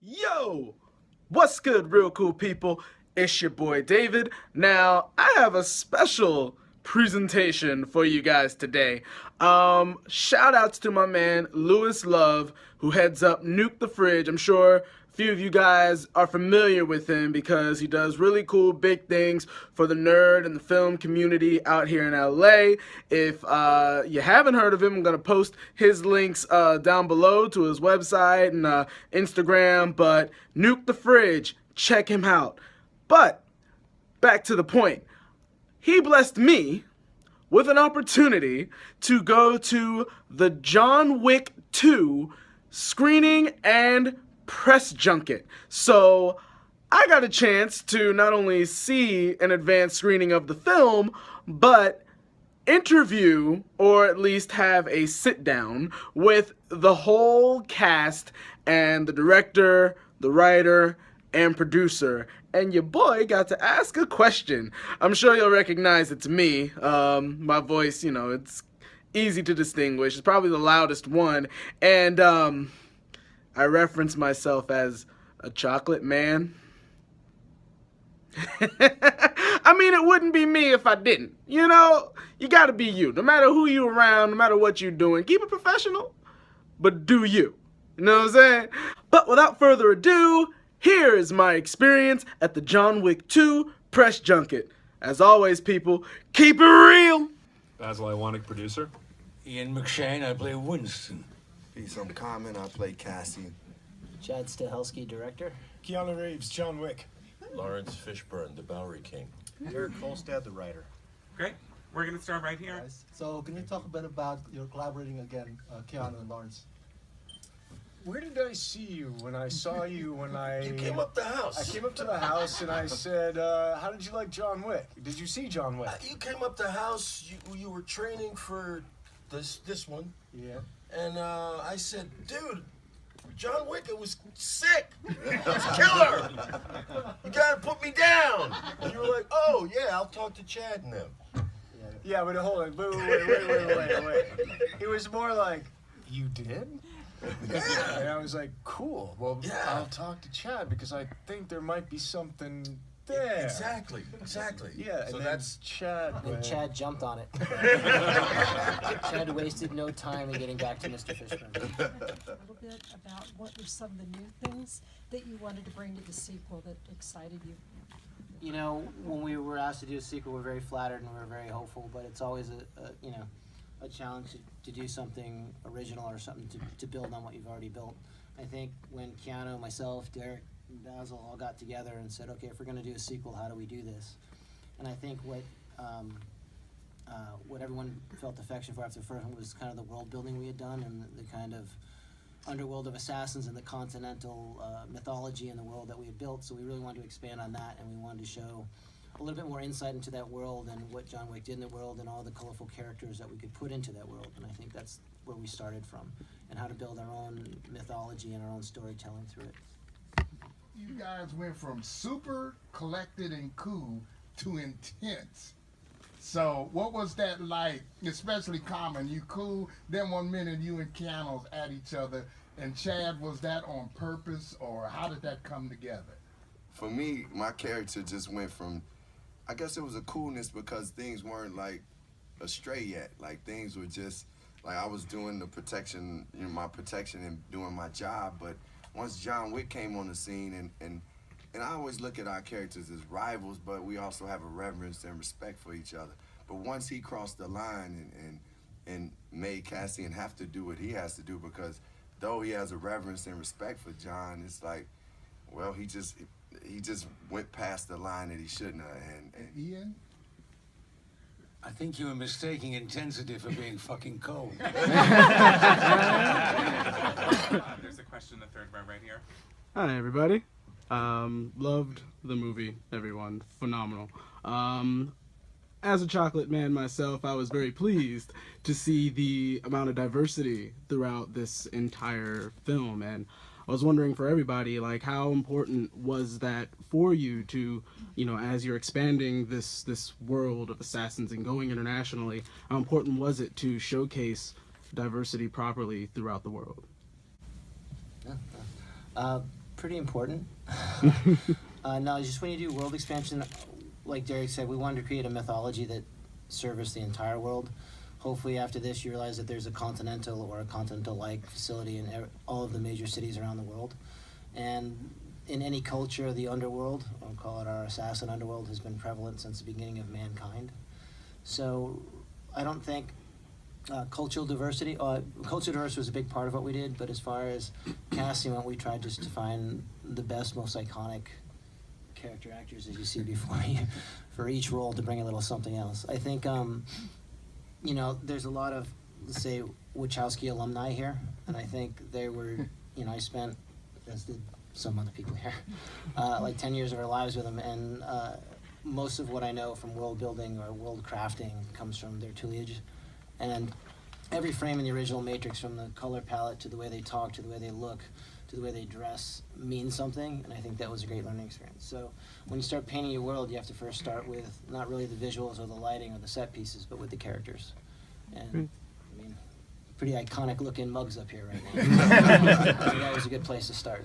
Yo! What's good, real cool people? It's your boy David. Now, I have a special presentation for you guys today. Shout outs to my man Lewis Love, who heads up Nuke the Fridge. I'm sure a few of you guys are familiar with him because he does really cool big things for the nerd and the film community out here in LA. If you haven't heard of him, I'm going to post his links down below to his website and Instagram. But Nuke the Fridge, check him out. But back to the point. He blessed me with an opportunity to go to the John Wick 2 screening and press junket. So I got a chance to not only see an advanced screening of the film, but interview, or at least have a sit down with the whole cast and the director, the writer, and producer. And your boy got to ask a question. I'm sure you'll recognize it's me. My voice, it's easy to distinguish. It's probably the loudest one. And I reference myself as a chocolate man. I mean, it wouldn't be me if I didn't. You gotta be you. No matter who you around, no matter what you're doing, keep it professional, but do you. You know what I'm saying? But without further ado, here is my experience at the John Wick 2 press junket. As always, people, keep it real. Basil Iwanek, producer. Ian McShane, I play Winston. Peace, I'm Common, I play Cassie. Chad Stahelski, director. Keanu Reeves, John Wick. Lawrence Fishburne, the Bowery King. Eric Kolstad, the writer. Great. We're going to start right here. So can you talk a bit about your collaborating again, Keanu and Lawrence? Where did I see you when I saw you when I... You came up the house. I came up to the house and I said, how did you like John Wick? Did you see John Wick? You came up the house, you were training for this one. Yeah. And I said, dude, John Wick, it was sick. It was killer. You gotta put me down. And you were like, oh, yeah, I'll talk to Chad and them. Yeah, but hold on. Wait. It was more like, you did? Yeah. And I was like, cool. Well, yeah. I'll talk to Chad because I think there might be something there. Exactly. Yeah, So and that's Chad. And Chad jumped on it. Chad wasted no time in getting back to Mr. Fishburne. A little bit about what were some of the new things that you wanted to bring to the sequel that excited you? You know, when we were asked to do a sequel, we're very flattered and we're very hopeful, but it's always a challenge to do something original or something to build on what you've already built. I think when Keanu, myself, Derek, and Basil all got together and said, okay, if we're going to do a sequel, how do we do this? And I think what everyone felt affection for after the first one was kind of the world building we had done and the kind of underworld of assassins and the continental mythology in the world that we had built. So we really wanted to expand on that, and we wanted to show a little bit more insight into that world and what John Wick did in the world and all the colorful characters that we could put into that world. And I think that's where we started from, and how to build our own mythology and our own storytelling through it. You guys went from super collected and cool to intense. So what was that like, especially Common? You cool, then one minute you and Keanu's at each other, and Chad, was that on purpose, or how did that come together? For me, my character just went from, I guess it was a coolness because things weren't like astray yet. Like things were just, like I was doing the protection, my protection and doing my job. But once John Wick came on the scene, and I always look at our characters as rivals, but we also have a reverence and respect for each other. But once he crossed the line and made Cassian have to do what he has to do, because though he has a reverence and respect for John, it's like, well, he just went past the line that he shouldn't have. And Ian? I think you were mistaking intensity for being fucking cold. There's a question in the third row right here. Hi, everybody. Loved the movie, everyone. Phenomenal. As a chocolate man myself, I was very pleased to see the amount of diversity throughout this entire film, and I was wondering for everybody, like, how important was that for you to, as you're expanding this world of assassins and going internationally, how important was it to showcase diversity properly throughout the world? pretty important. No, just when you do world expansion, like Derek said, we wanted to create a mythology that serviced the entire world. Hopefully after this you realize that there's a continental or a continental-like facility in all of the major cities around the world. And in any culture, the underworld, I'll call it our assassin underworld, has been prevalent since the beginning of mankind. So I don't think cultural diversity was a big part of what we did, but as far as casting went, we tried just to find the best, most iconic character actors as you see before you for each role to bring a little something else. I think, you know, there's a lot of, let's say, Wachowski alumni here, and I think they were, you know, I spent, as did some other people here, like 10 years of our lives with them, and most of what I know from world building or world crafting comes from their tutelage. And every frame in the original Matrix, from the color palette to the way they talk to the way they look to the way they dress, means something, and I think that was a great learning experience. So when you start painting your world, you have to first start with not really the visuals or the lighting or the set pieces, but with the characters. And I mean, pretty iconic looking mugs up here right now. I think that was a good place to start.